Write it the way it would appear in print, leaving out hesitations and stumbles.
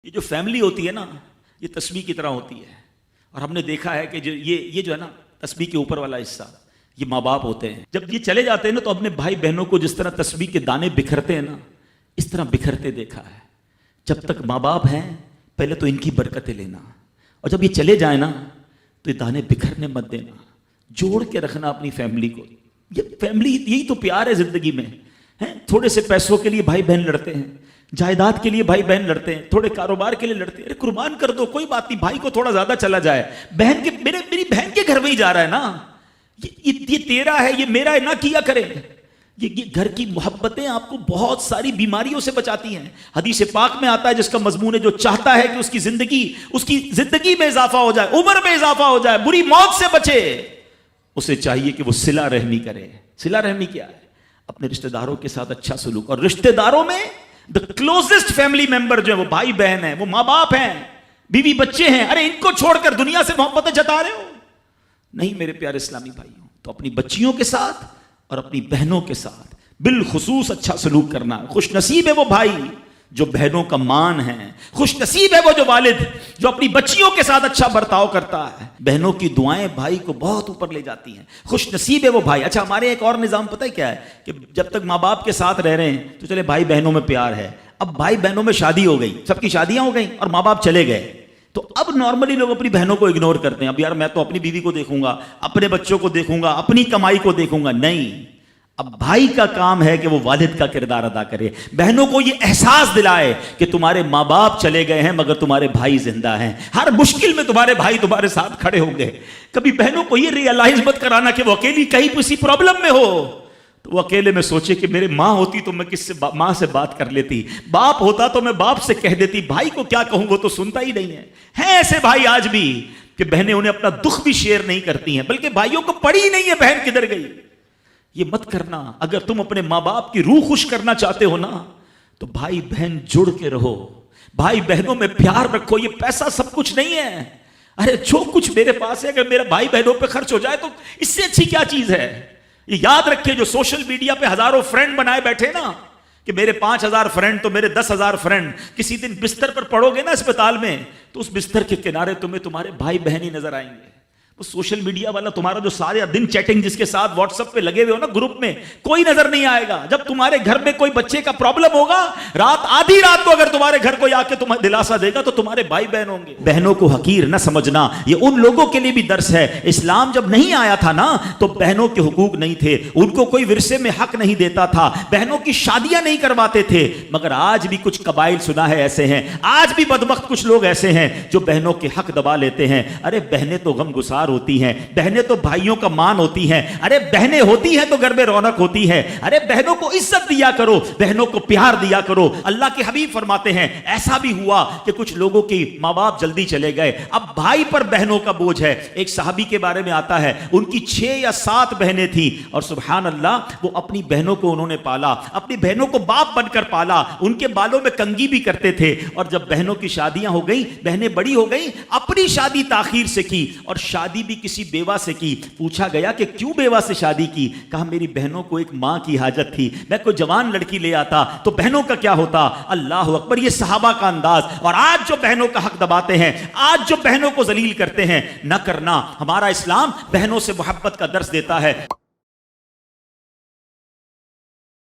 یہ جو فیملی ہوتی ہے نا، یہ تسبیح کی طرح ہوتی ہے. اور ہم نے دیکھا ہے کہ یہ جو ہے نا تسبیح کے اوپر والا حصہ، یہ ماں باپ ہوتے ہیں. جب یہ چلے جاتے ہیں نا تو اپنے بھائی بہنوں کو جس طرح تسبیح کے دانے بکھرتے ہیں نا، اس طرح بکھرتے دیکھا ہے. جب تک ماں باپ ہیں پہلے تو ان کی برکتیں لینا، اور جب یہ چلے جائیں نا تو یہ دانے بکھرنے مت دینا، جوڑ کے رکھنا اپنی فیملی کو. یہ فیملی یہی تو پیار ہے زندگی میں. تھوڑے سے پیسوں کے لیے بھائی بہن لڑتے ہیں، جائیداد کے لیے بھائی بہن لڑتے ہیں، تھوڑے کاروبار کے لیے لڑتے ہیں. ارے قربان کر دو، کوئی بات نہیں، بھائی کو تھوڑا زیادہ چلا جائے، بہن کے میری بہن کے گھر میں ہی جا رہا ہے نا، یہ تیرا ہے، یہ میرا ہے، نہ کیا کرے. یہ گھر کی محبتیں آپ کو بہت ساری بیماریوں سے بچاتی ہیں. حدیث پاک میں آتا ہے جس کا مضمون ہے جو چاہتا ہے کہ اس کی زندگی میں اضافہ ہو جائے، عمر میں اضافہ ہو جائے، بری موت سے بچے، اسے چاہیے کہ وہ صلہ رحمی کرے. صلہ رحمی کیا ہے؟ اپنے رشتہ داروں کے ساتھ اچھا سلوک. اور رشتہ داروں میں the closest family member جو ہے وہ بھائی بہن ہیں، وہ ماں باپ ہیں، بیوی بچے ہیں. ارے ان کو چھوڑ کر دنیا سے محبتیں جتا رہے ہو؟ نہیں میرے پیارے اسلامی بھائیوں. تو اپنی بچیوں کے ساتھ اور اپنی بہنوں کے ساتھ بالخصوص اچھا سلوک کرنا. خوش نصیب ہے وہ بھائی جو بہنوں کا مان ہے، خوش نصیب ہے وہ جو والد جو اپنی بچیوں کے ساتھ اچھا برتاؤ کرتا ہے. بہنوں کی دعائیں بھائی کو بہت اوپر لے جاتی ہیں. خوش نصیب ہے وہ بھائی. اچھا ہمارے ایک اور نظام پتہ ہے کیا ہے کہ جب تک ماں باپ کے ساتھ رہ رہے ہیں تو چلے بھائی بہنوں میں پیار ہے. اب بھائی بہنوں میں شادی ہو گئی، سب کی شادیاں ہو گئیں اور ماں باپ چلے گئے، تو اب نارملی لوگ اپنی بہنوں کو اگنور کرتے ہیں. اب یار میں تو اپنی بیوی کو دیکھوں گا، اپنے بچوں کو دیکھوں گا، اپنی کمائی کو دیکھوں گا. نہیں، اب بھائی کا کام ہے کہ وہ والد کا کردار ادا کرے. بہنوں کو یہ احساس دلائے کہ تمہارے ماں باپ چلے گئے ہیں مگر تمہارے بھائی زندہ ہیں، ہر مشکل میں تمہارے بھائی تمہارے ساتھ کھڑے ہوں گے. کبھی بہنوں کو یہ ریئلائز مت کرانا کہ وہ اکیلی کہیں کسی پرابلم میں ہو تو وہ اکیلے میں سوچے کہ میرے ماں ہوتی تو میں ماں سے بات کر لیتی، باپ ہوتا تو میں باپ سے کہہ دیتی، بھائی کو کیا کہوں وہ تو سنتا ہی نہیں ہے. ہیں ایسے بھائی آج بھی کہ بہنیں انہیں اپنا دکھ بھی شیئر نہیں کرتی ہیں، بلکہ بھائیوں کو پڑی ہی نہیں ہے بہن کدھر گئی. یہ مت کرنا. اگر تم اپنے ماں باپ کی روح خوش کرنا چاہتے ہو نا تو بھائی بہن جڑ کے رہو، بھائی بہنوں میں پیار رکھو. یہ پیسہ سب کچھ نہیں ہے. ارے جو کچھ میرے پاس ہے اگر میرا بھائی بہنوں پہ خرچ ہو جائے تو اس سے اچھی کیا چیز ہے. یہ یاد رکھے جو سوشل میڈیا پہ ہزاروں فرینڈ بنائے بیٹھے نا کہ میرے 5,000 فرینڈ تو میرے 10,000 فرینڈ، کسی دن بستر پر پڑو گے نا اسپتال میں تو اس بستر کے کنارے تمہیں تمہارے بھائی بہن ہی نظر آئیں گے. وہ سوشل میڈیا والا تمہارا جو سارے دن چیٹنگ جس کے ساتھ واٹس ایپ پہ لگے ہوئے ہو نا گروپ میں، کوئی نظر نہیں آئے گا. جب تمہارے گھر میں کوئی بچے کا پرابلم ہوگا، آدھی رات کو اگر تمہارے گھر کوئی آ کے تمہیں دلاسا دے گا تو تمہارے بھائی بہن ہوں گے. بہنوں کو حقیر نہ سمجھنا، یہ ان لوگوں کے لیے بھی درس ہے. اسلام جب نہیں آیا تھا نا تو بہنوں کے حقوق نہیں تھے، ان کو کوئی ورثے میں حق نہیں دیتا تھا، بہنوں کی شادیاں نہیں کرواتے تھے. مگر آج بھی کچھ قبائل سنا ہے ایسے ہیں، آج بھی بدبخت کچھ لوگ ایسے ہیں جو بہنوں کے حق دبا لیتے ہیں. ارے بہنیں تو غم گسار ہوتی ہیں، بہنیں تو بھائیوں کا مان ہوتی ہیں. ارے بہنیں ہوتی ہیں تو گھر میں رونق ہوتی ہے. ارے بہنوں کو عزت دیا کرو، بہنوں کو پیار دیا کرو. اللہ کے حبیب فرماتے ہیں ایسا بھی ہوا کہ کچھ لوگوں کی ماں باپ جلدی چلے گئے، اب بھائی پر بہنوں کا بوجھ ہے. ایک صحابی کے بارے میں آتا ہے ان کی 6 یا 7 بہنیں تھیں اور سبحان اللہ وہ اپنی بہنوں کو انہوں نے پالا، اپنی بہنوں کو باپ بن کر پالا. ان کے بالوں میں کنگھی بھی کرتے تھے. اور جب بہنوں کی شادیاں ہو گئیں، بہنیں بڑی ہو گئیں، اپنی شادی تاخیر سے کی اور شادی بھی کسی بیوہ سے کی. پوچھا گیا کہ کیوں بیوہ سے شادی کی؟ کہا میری بہنوں کو ایک ماں کی حاجت تھی، میں کوئی جوان لڑکی لے آتا تو بہنوں کا کیا ہوتا. اللہ اکبر. یہ صحابہ کا انداز. اور آج جو بہنوں کا حق دباتے ہیں، آج جو بہنوں کو ذلیل کرتے ہیں، نہ کرنا. ہمارا اسلام بہنوں سے محبت کا درس دیتا ہے.